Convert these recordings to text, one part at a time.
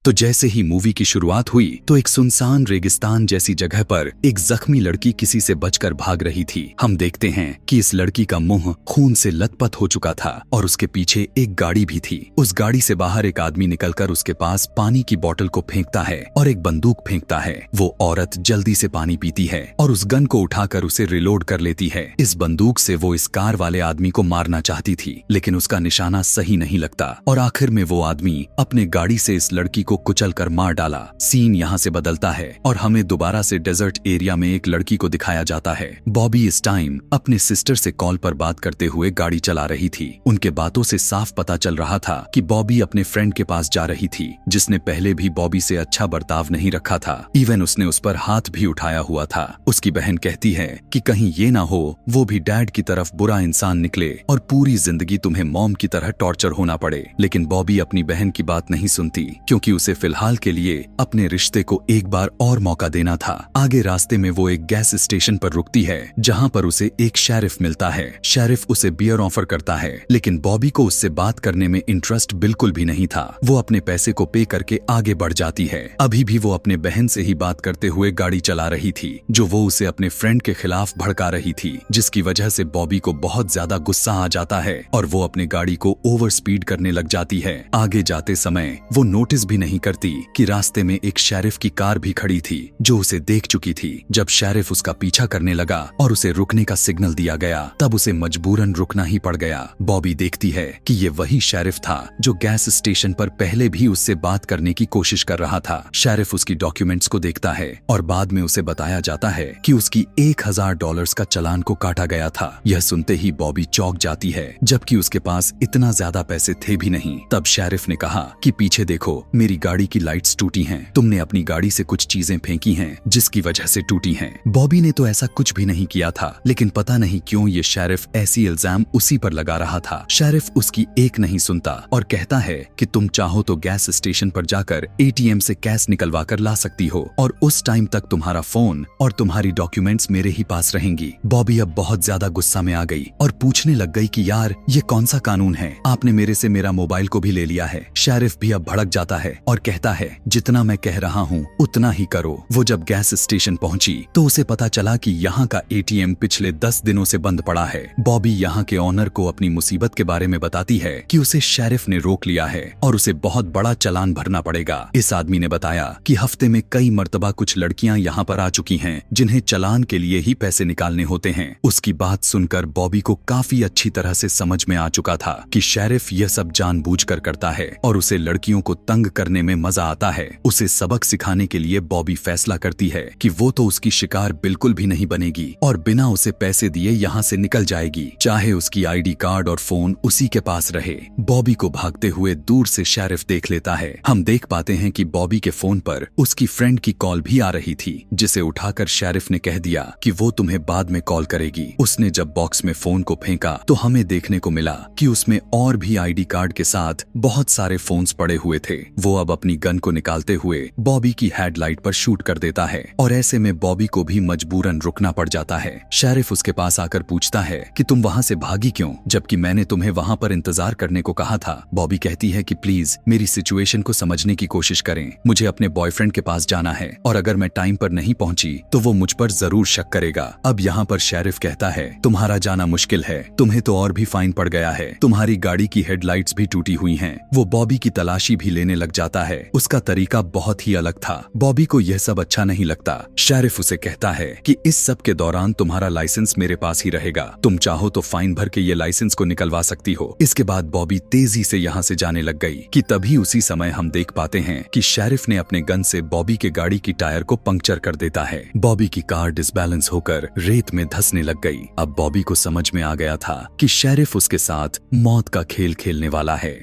तो जैसे ही मूवी की शुरुआत हुई तो एक सुनसान रेगिस्तान जैसी जगह पर एक जख्मी लड़की किसी से बचकर भाग रही थी। हम देखते हैं कि इस लड़की का मुंह खून से लथपथ हो चुका था और उसके पीछे एक गाड़ी भी थी। उस गाड़ी से बाहर एक आदमी निकलकर उसके पास पानी की बोतल को फेंकता है और एक बंदूक फेंकता है। वो औरत जल्दी से पानी पीती है और उस गन को उठाकर उसे रिलोड कर लेती है। इस बंदूक से वो इस कार वाले आदमी को मारना चाहती थी, लेकिन उसका निशाना सही नहीं लगता और आखिर में वो आदमी अपने गाड़ी से इस लड़की को कुचल कर मार डाला। सीन यहाँ से बदलता है और हमें दोबारा से डेजर्ट एरिया में एक लड़की को दिखाया जाता है। बॉबी इस टाइम अपने सिस्टर से कॉल पर बात करते हुए गाड़ी चला रही थी। उनके बातों से साफ पता चल रहा था कि बॉबी अपने फ्रेंड के पास जा रही थी, जिसने पहले भी बॉबी से अच्छा बर्ताव नहीं रखा था। इवन उसने उस पर हाथ भी उठाया हुआ था। उसकी बहन कहती है कि कहीं ये ना हो वो भी डैड की तरफ बुरा इंसान निकले और पूरी जिंदगी तुम्हें मॉम की तरह टॉर्चर होना पड़े। लेकिन बॉबी अपनी बहन की बात नहीं सुनती, क्योंकि उसे फिलहाल के लिए अपने रिश्ते को एक बार और मौका देना था। आगे रास्ते में वो एक गैस स्टेशन पर रुकती है, जहां पर उसे एक शेरिफ मिलता है। शेरिफ उसे बियर ऑफर करता है, लेकिन बॉबी को उससे बात करने में इंटरेस्ट बिल्कुल भी नहीं था। वो अपने पैसे को पे करके आगे बढ़ जाती है। अभी भी वो अपने बहन से ही बात करते हुए गाड़ी चला रही थी, जो वो उसे अपने फ्रेंड के खिलाफ भड़का रही थी, जिसकी वजह से बॉबी को बहुत ज्यादा गुस्सा आ जाता है और वो अपने गाड़ी को ओवर स्पीड करने लग जाती है। आगे जाते समय वो नोटिस भी नहीं करती कि रास्ते में एक शेरिफ की कार भी खड़ी थी, जो उसे देख चुकी थी। जब शेरिफ उसका पीछा करने लगा और उसे रुकने का सिग्नल दिया गया, तब उसे मजबूरन रुकना ही पड़ गया। बॉबी देखती है कि ये वही शेरिफ था जो गैस स्टेशन पर पहले भी उससे बात करने की कोशिश कर रहा था। शेरिफ उसकी डॉक्यूमेंट्स को देखता है और बाद में उसे बताया जाता है कि उसकी $1000 का चालान को काटा गया था। यह सुनते ही बॉबी चौंक जाती है, जबकि उसके पास इतना ज्यादा पैसे थे भी नहीं। तब शेरिफ ने कहा कि पीछे देखो, मेरी गाड़ी की लाइट्स टूटी हैं। तुमने अपनी गाड़ी से कुछ चीजें फेंकी हैं, जिसकी वजह से टूटी हैं। बॉबी ने तो ऐसा कुछ भी नहीं किया था, लेकिन पता नहीं क्यों ये शेरिफ ऐसी इल्जाम उसी पर लगा रहा था। शेरिफ उसकी एक नहीं सुनता और कहता है कि तुम चाहो तो गैस स्टेशन पर जाकर ATM से कैश निकलवा कर ला सकती हो और उस टाइम तक तुम्हारा फोन और तुम्हारी डॉक्यूमेंट्स मेरे ही पास रहेंगी। बॉबी अब बहुत ज्यादा गुस्सा में आ गई और पूछने लग गई कि यार ये कौन सा कानून है, आपने मेरे से मेरा मोबाइल को भी ले लिया है। शेरिफ भी अब भड़क जाता है और कहता है जितना मैं कह रहा हूँ उतना ही करो। वो जब गैस स्टेशन पहुंची तो उसे पता चला कि यहाँ का ATM पिछले 10 दिनों से बंद पड़ा है। बॉबी यहाँ के ऑनर को अपनी मुसीबत के बारे में बताती है कि उसे शेरिफ ने रोक लिया है और उसे बहुत बड़ा चालान भरना पड़ेगा। इस आदमी ने बताया कि हफ्ते में कई मर्तबा कुछ लड़कियां यहाँ पर आ चुकी हैं, जिन्हें चालान के लिए ही पैसे निकालने होते हैं। उसकी बात सुनकर बॉबी को काफी अच्छी तरह से समझ में आ चुका था कि शेरिफ यह सब जानबूझकर करता है और उसे लड़कियों को तंग करने में मजा आता है। उसे सबक सिखाने के लिए बॉबी फैसला करती है कि वो तो उसकी शिकार बिल्कुल भी नहीं बनेगी और बिना उसे पैसे दिए यहाँ से निकल जाएगी, चाहे उसकी ID कार्ड और फोन उसी के पास रहे। बॉबी को भागते हुए दूर से शेरिफ देख लेता है। हम देख पाते हैं कि बॉबी के फोन पर उसकी फ्रेंड की कॉल भी आ रही थी, जिसे उठाकर शेरिफ ने कह दिया कि वो तुम्हें बाद में कॉल करेगी। उसने जब बॉक्स में फोन को फेंका तो हमें देखने को मिला कि उसमें और भी ID कार्ड के साथ बहुत सारे फोन्स पड़े हुए थे। वो अब अपनी गन को निकालते हुए बॉबी की हेडलाइट पर शूट कर देता है और ऐसे में बॉबी को भी मजबूरन रुकना पड़ जाता है। शेरिफ उसके पास आकर पूछता है कि तुम वहाँ से भागी क्यों, जबकि मैंने तुम्हें वहाँ पर इंतजार करने को कहा था। बॉबी कहती है कि प्लीज मेरी सिचुएशन को समझने की कोशिश करें, मुझे अपने बॉयफ्रेंड के पास जाना है और अगर मैं टाइम पर नहीं पहुंची तो वो मुझ पर जरूर शक करेगा। अब यहाँ पर शेरिफ कहता है तुम्हारा जाना मुश्किल है, तुम्हें तो और भी फाइन पड़ गया है, तुम्हारी गाड़ी की हेडलाइट्स भी टूटी हुई हैं। वो बॉबी की तलाशी भी लेने लग जाता है। उसका तरीका बहुत ही अलग था। बॉबी को यह सब अच्छा नहीं लगता। शेरिफ उसे कहता है कि इस सब के दौरान तुम्हारा लाइसेंस मेरे पास ही रहेगा, तुम चाहो तो फाइन भर के ये लाइसेंस को निकलवा सकती हो। इसके बाद बॉबी तेजी से यहाँ से जाने लग गई कि तभी उसी समय हम देख पाते हैं कि शेरिफ ने अपने गन से बॉबी के गाड़ी की टायर को पंक्चर कर देता है। बॉबी की कार डिसबैलेंस होकर रेत में धंसने लग गई। अब बॉबी को समझ में आ गया था कि शेरिफ उसके साथ मौत का खेल खेलने वाला है।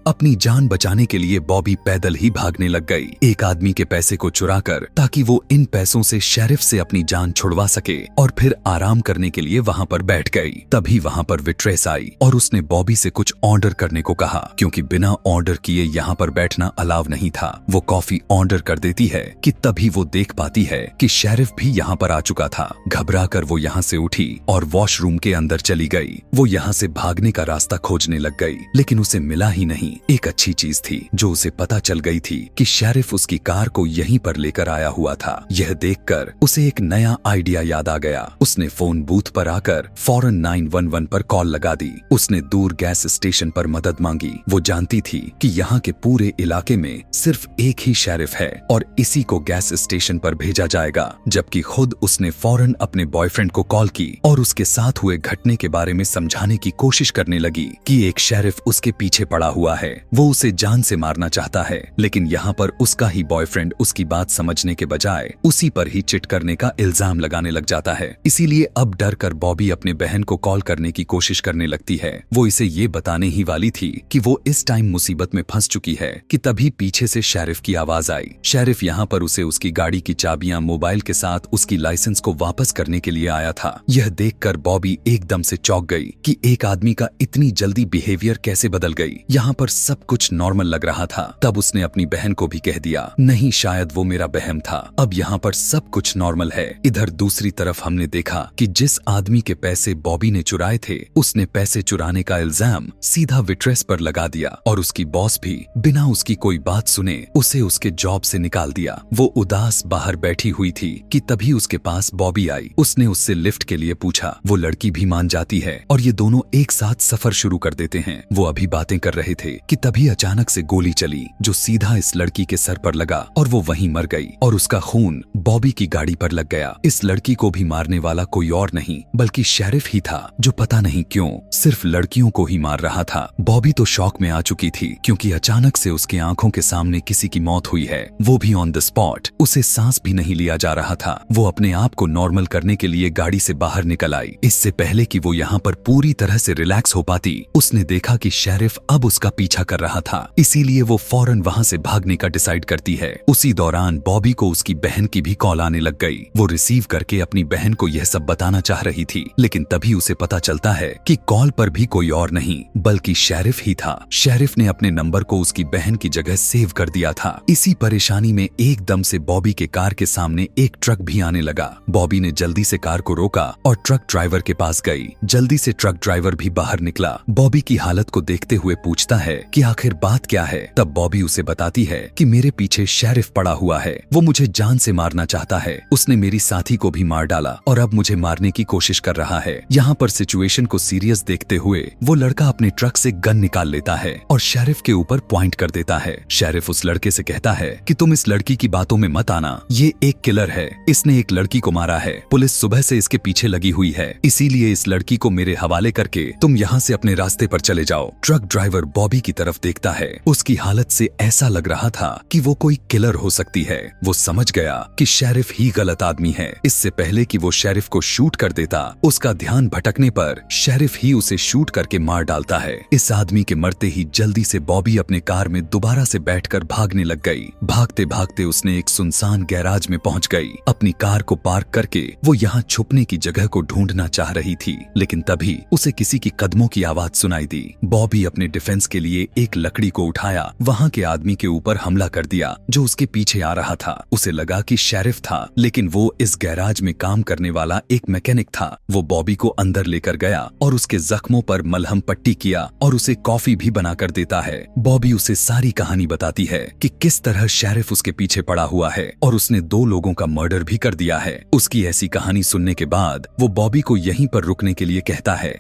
अपनी जान बचाने के लिए बॉबी पैदल ही भागने लग गई, एक आदमी के पैसे को चुराकर, ताकि वो इन पैसों से शेरिफ से अपनी जान छुड़वा सके और फिर आराम करने के लिए वहाँ पर बैठ गई। तभी वहाँ पर विट्रेस आई और उसने बॉबी से कुछ ऑर्डर करने को कहा, क्योंकि बिना ऑर्डर किए यहाँ पर बैठना अलाव नहीं था। वो कॉफी ऑर्डर कर देती है कि तभी वो देख पाती है कि शेरिफ भी यहाँ पर आ चुका था। घबराकर वो यहाँ से उठी और वॉशरूम के अंदर चली गई। वो यहाँ से भागने का रास्ता खोजने लग गई, लेकिन उसे मिला ही नहीं। नहीं, एक अच्छी चीज थी जो उसे पता चल गई थी कि शेरिफ उसकी कार को यहीं पर लेकर आया हुआ था। यह देखकर उसे एक नया आइडिया याद आ गया। उसने फोन बूथ पर आकर फौरन 911 पर कॉल लगा दी। उसने दूर गैस स्टेशन पर मदद मांगी। वो जानती थी कि यहाँ के पूरे इलाके में सिर्फ एक ही शेरिफ है और इसी को गैस स्टेशन पर भेजा जाएगा। जबकि खुद उसने फौरन अपने बॉयफ्रेंड को कॉल की और उसके साथ हुए घटने के बारे में समझाने की कोशिश करने लगी कि एक शेरिफ उसके पीछे पड़ा हुआ है, वो उसे जान से मारना चाहता है। लेकिन यहाँ पर उसका ही बॉयफ्रेंड उसकी बात समझने के बजाय उसी पर ही चिट करने का इल्जाम लगाने लग जाता है। इसीलिए अब डर कर बॉबी अपने बहन को कॉल करने की कोशिश करने लगती है। वो इसे ये बताने ही वाली थी कि वो इस टाइम मुसीबत में फंस चुकी है कि तभी पीछे से शेरिफ की आवाज आई। शेरिफ यहाँ पर उसे उसकी गाड़ी की चाबियां मोबाइल के साथ उसकी लाइसेंस को वापस करने के लिए आया था। यह देखकर बॉबी एकदम से चौंक गई कि एक आदमी का इतनी जल्दी बिहेवियर कैसे बदल गई। यहाँ पर सब कुछ नॉर्मल लग रहा था। तब उसने अपनी बहन को भी कह दिया, नहीं शायद वो मेरा वहम था, अब यहाँ पर सब कुछ नॉर्मल है। इधर दूसरी तरफ हमने देखा कि जिस आदमी के पैसे बॉबी ने चुराए थे उसने पैसे चुराने का इल्जाम सीधा विट्रेस पर लगा दिया और उसकी बॉस भी बिना उसकी कोई बात सुने उसे उसके जॉब से निकाल दिया। वो उदास बाहर बैठी हुई थी कि तभी उसके पास बॉबी आई। उसने उससे लिफ्ट के लिए पूछा। वो लड़की भी मान जाती है और ये दोनों एक साथ सफर शुरू कर देते हैं। वो अभी बातें कर रहे थे कि तभी अचानक से गोली चली जो सीधा इस लड़की के सर पर लगा और वो वहीं मर गई और उसका खून बॉबी की गाड़ी पर लग गया। इस लड़की को भी मारने वाला कोई और नहीं बल्कि शेरिफ ही था जो पता नहीं क्यों सिर्फ लड़कियों को ही मार रहा था। बॉबी तो शॉक में आ चुकी थी क्योंकि अचानक से उसके आंखों के सामने किसी की मौत हुई है, वो भी ऑन द स्पॉट। उसे सांस भी नहीं लिया जा रहा था। वो अपने आप को नॉर्मल करने के लिए गाड़ी से बाहर निकल आई। इससे पहले कि वो यहाँ पर पूरी तरह से रिलैक्स हो पाती उसने देखा कि शेरिफ अब उसका पीछा कर रहा था। इसीलिए वो फौरन वहाँ से भागने का डिसाइड करती है। उसी दौरान बॉबी को उसकी बहन की भी कॉल आने लग गई। वो रिसीव करके अपनी बहन को यह सब बताना चाह रही थी लेकिन तभी उसे पता चलता है कि कॉल पर भी कोई और नहीं बल्कि शेरिफ ही था। शेरिफ ने अपने नंबर को उसकी बहन की जगह सेव कर दिया था। इसी परेशानी में एकदम से बॉबी के कार के सामने एक ट्रक भी आने लगा। बॉबी ने जल्दी से कार को रोका और ट्रक ड्राइवर के पास गई। जल्दी से ट्रक ड्राइवर भी बाहर निकला। बॉबी की हालत को देखते हुए पूछता है कि आखिर बात क्या है। तब बॉबी उसे बताती है कि मेरे पीछे शेरिफ पड़ा हुआ है, वो मुझे जान से मारना चाहता है। उसने मेरी साथी को भी मार डाला और अब मुझे मारने की कोशिश कर रहा है। यहाँ पर सिचुएशन को सीरियस देखते हुए वो लड़का अपने ट्रक से गन निकाल लेता है और शेरिफ के ऊपर पॉइंट कर देता है। शेरिफ उस लड़के से कहता है कि तुम इस लड़की की बातों में मत आना, ये एक किलर है, इसने एक लड़की को मारा है, पुलिस सुबह से इसके पीछे लगी हुई है, इसीलिए इस लड़की को मेरे हवाले करके तुम यहाँ से अपने रास्ते पर चले जाओ। ट्रक ड्राइवर बॉबी की तरफ देखता है। उसकी हालत से ऐसा लग रहा था कि वो कोई किलर हो सकती है। वो समझ गया कि शेरिफ ही गलत आदमी है। इससे पहले कि वो शेरिफ को शूट कर देता उसका ध्यान भटकने पर शेरिफ ही उसे शूट करके मार डालता है। इस आदमी के मरते ही जल्दी से बॉबी अपने कार में दोबारा से बैठकर भागने लग गई। भागते भागते उसने एक सुनसान गैराज में पहुंच गई। अपनी कार को पार्क करके वो यहाँ छुपने की जगह को ढूंढना चाह रही थी लेकिन तभी उसे किसी की कदमों की आवाज सुनाई दी। बॉबी अपने डिफेंस के लिए एक लकड़ी को उठाया, वहाँ के आदमी के ऊपर हमला कर दिया जो उसके पीछे आ रहा था। उसे लगा कि शेरिफ था लेकिन वो इस गैराज में काम करने वाला एक मैकेनिक था। वो बॉबी को अंदर लेकर गया और उसके जख्मों पर मलहम पट्टी किया और उसे कॉफी भी बना कर देता है। बॉबी उसे सारी कहानी बताती है कि किस तरह शेरिफ उसके पीछे पड़ा हुआ है और उसने 2 लोगों का मर्डर भी कर दिया है। उसकी ऐसी कहानी सुनने के बाद वो बॉबी को यहीं पर रुकने के लिए कहता है।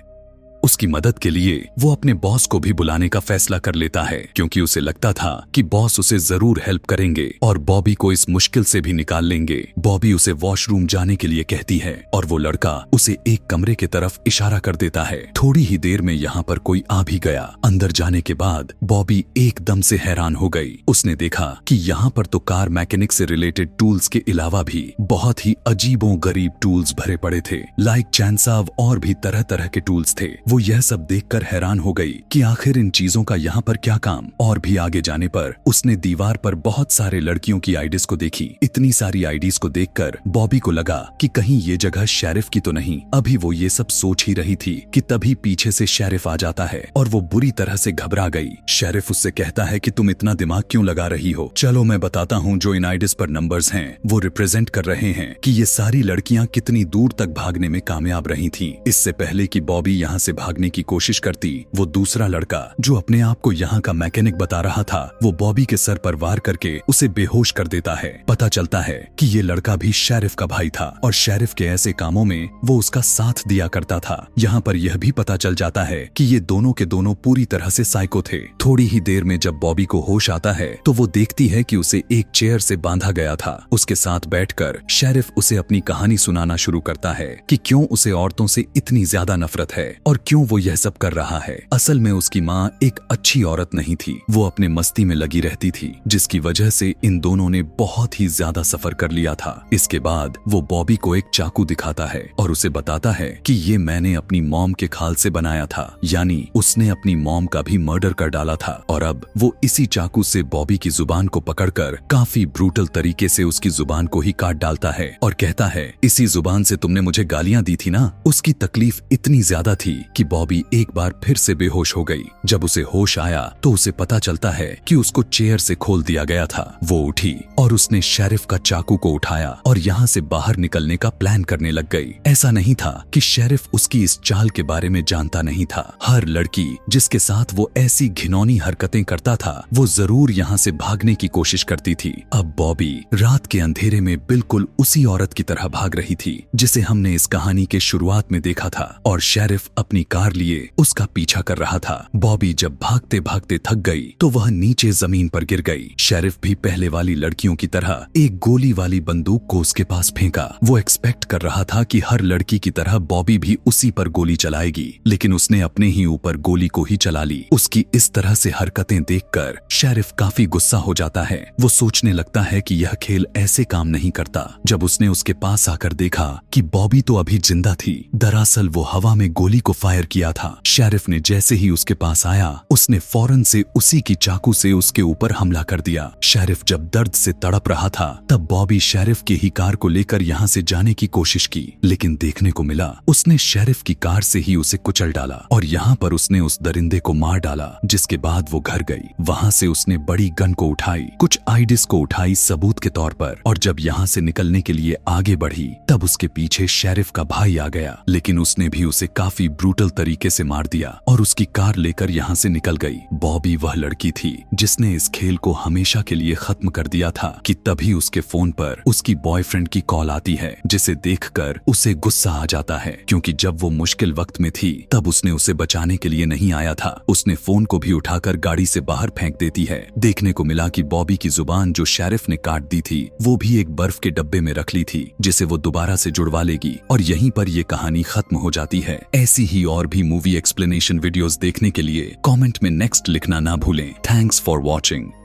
उसकी मदद के लिए वो अपने बॉस को भी बुलाने का फैसला कर लेता है क्योंकि उसे लगता था कि बॉस उसे जरूर हेल्प करेंगे और बॉबी को इस मुश्किल से भी निकाल लेंगे। बॉबी उसे वॉशरूम जाने के लिए कहती है और वो लड़का उसे एक कमरे की तरफ इशारा कर देता है। थोड़ी ही देर में यहाँ पर कोई आ भी गया। अंदर जाने के बाद बॉबी एकदम से हैरान हो गई। उसने देखा कि यहाँ पर तो कार मैकेनिक से रिलेटेड टूल्स के अलावा भी बहुत ही अजीबो गरीब टूल्स भरे पड़े थे, लाइक चैनसाव और भी तरह तरह के टूल्स थे। वो यह सब देखकर हैरान हो गई कि आखिर इन चीजों का यहाँ पर क्या काम। और भी आगे जाने पर उसने दीवार पर बहुत सारे लड़कियों की आईडीज को देखी। इतनी सारी आईडीज को देखकर बॉबी को लगा कि कहीं ये जगह शेरिफ की तो नहीं। अभी वो ये सब सोच ही रही थी कि तभी पीछे से शेरिफ आ जाता है और वो बुरी तरह से घबरा गई। शेरिफ उससे कहता है कि तुम इतना दिमाग क्यों लगा रही हो, चलो मैं बताता हूँ जो इन आईडीज पर नंबर्स हैं वो रिप्रेजेंट कर रहे हैं कि ये सारी लड़कियां कितनी दूर तक भागने में कामयाब रही थी। इससे पहले कि बॉबी यहाँ से भागने की कोशिश करती, वो दूसरा लड़का जो अपने आप को यहाँ का मैकेनिक बता रहा था, वो बॉबी के सर पर वार करके उसे बेहोश कर देता है। पता चलता है कि ये लड़का भी शेरिफ का भाई था और शेरिफ के ऐसे कामों में वो उसका साथ दिया करता था। यहाँ पर यह भी पता चल जाता है कि ये दोनों के दोनों पूरी तरह से साइको थे। थोड़ी ही देर में जब बॉबी को होश आता है तो वो देखती है कि उसे एक चेयर से बांधा गया था। उसके साथ बैठकर शेरिफ उसे अपनी कहानी सुनाना शुरू करता है कि क्यों उसे औरतों से इतनी ज्यादा नफरत है और क्यों वो यह सब कर रहा है। असल में उसकी माँ एक अच्छी औरत नहीं थी, वो अपने मस्ती में लगी रहती थी, जिसकी वजह से इन दोनों ने बहुत ही ज्यादा सफर कर लिया था। इसके बाद वो बॉबी को एक चाकू दिखाता है और उसे बताता है कि ये मैंने अपनी मॉम के खाल से बनाया था, यानी उसने अपनी मॉम का भी मर्डर कर डाला था। और अब वो इसी चाकू से बॉबी की जुबान को पकड़कर काफी ब्रूटल तरीके से उसकी जुबान को ही काट डालता है और कहता है, इसी जुबान से तुमने मुझे गालियां दी थी ना। उसकी तकलीफ इतनी ज्यादा थी कि बॉबी एक बार फिर से बेहोश हो गई। जब उसे होश आया तो उसे पता चलता है कि उसको चेयर से खोल दिया गया था। वो उठी और उसने शेरिफ का चाकू को उठाया और यहाँ से बाहर निकलने का प्लान करने लग गई। ऐसा नहीं था कि शेरिफ उसकी इस चाल के बारे में जानता नहीं था। हर लड़की जिसके साथ वो ऐसी घिनौनी हरकतें करता था वो जरूर यहाँ से भागने की कोशिश करती थी। अब बॉबी रात के अंधेरे में बिल्कुल उसी औरत की तरह भाग रही थी जिसे हमने इस कहानी के शुरुआत में देखा था और शेरिफ अपनी कार लिए उसका पीछा कर रहा था। बॉबी जब भागते भागते थक गई तो वह नीचे जमीन पर गिर गई। शेरिफ भी पहले वाली लड़कियों की तरह एक गोली वाली बंदूक को उसके पास फेंका। वो एक्सपेक्ट कर रहा था कि हर लड़की की तरह बॉबी भी उसी पर गोली चलाएगी, लेकिन उसने अपने ही ऊपर गोली को ही चला ली। उसकी इस तरह से हरकतें देखकर शेरिफ काफी गुस्सा हो जाता है। वो सोचने लगता है कि यह खेल ऐसे काम नहीं करता। जब उसने उसके पास आकर देखा कि बॉबी तो अभी जिंदा थी, दरअसल वो हवा में गोली को फायर किया था। शेरिफ ने जैसे ही उसके पास आया उसने फौरन से उसी की चाकू से उसके ऊपर हमला कर दिया। शेरिफ जब दर्द से तड़प रहा था तब बॉबी शेरिफ की ही कार को लेकर यहाँ से जाने की कोशिश की, लेकिन देखने को मिला उसने शेरिफ की कार से ही उसे कुचल डाला और यहाँ पर उसने उस दरिंदे को मार डाला। जिसके बाद वो घर गई। वहाँ से उसने बड़ी गन को उठाई, कुछ आईडीज को उठाई सबूत के तौर पर, और जब यहाँ से निकलने के लिए आगे बढ़ी तब उसके पीछे शेरिफ का भाई आ गया, लेकिन उसने भी उसे काफी ब्रूटल तरीके से मार दिया और उसकी कार लेकर यहाँ से निकल गई। बॉबी वह लड़की थी जिसने इस खेल को हमेशा के लिए खत्म कर दिया था कि तभी उसके फोन पर उसकी बॉयफ्रेंड की कॉल आती है, जिसे देखकर उसे गुस्सा आ जाता है, क्योंकि जब वो मुश्किल वक्त में थी तब उसने उसे बचाने के लिए नहीं आया था। उसने फोन को भी उठाकर गाड़ी से बाहर फेंक देती है। देखने को मिला कि बॉबी की जुबान जो शेरिफ ने काट दी थी वो भी एक बर्फ के डब्बे में रख ली थी, जिसे वो दोबारा से जुड़वा लेगी और यहीं पर ये कहानी खत्म हो जाती है। ऐसी ही और भी मूवी एक्सप्लेनेशन वीडियोस देखने के लिए कमेंट में नेक्स्ट लिखना ना भूलें। Thanks for watching.